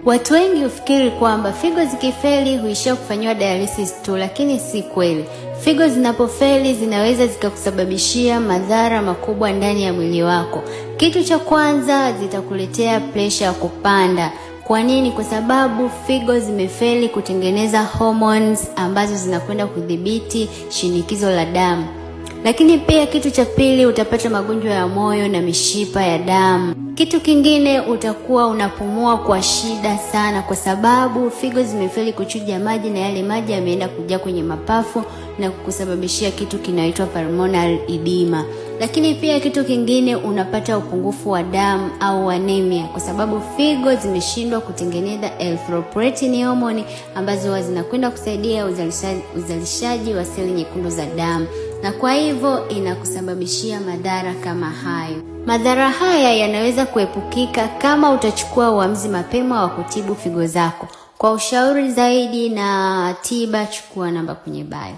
Watu wengi hufikiri kwamba figo zikifeli huishia kufanywa dialysis tu, lakini si kweli. Figo zinapofeli zinaweza zikakusababishia madhara makubwa ndani ya mwili wako. Kitu cha kwanza, zitakuletea pressure ya kupanda. Kwa nini? Kwa sababu figo zimefeli kutengeneza hormones ambazo zinakwenda kudhibiti shinikizo la damu. Lakini pia kitu cha pili, utapata magonjwa ya moyo na mishipa ya damu. Kitu kingine, utakuwa unapumua kwa shida sana kwa sababu figo zimefeli kuchuja maji na yale maji yameenda kujaa kwenye mapafu na kukusababishia kitu kinaitwa pulmonary edema. Lakini pia kitu kingine, unapata upungufu wa damu au anemia kwa sababu figo zimeshindwa kutengeneza erythropoietin hormone ambazo zinakwenda kusaidia uzalishaji wa seli nyekundu za damu, na kwa hivyo inakusababishia madhara kama hayo. Madhara haya yanaweza kuepukika kama utachukua uamuzi mapema wa kutibu figo zako. Kwa ushauri zaidi na tiba, chukua namba kwenye bio.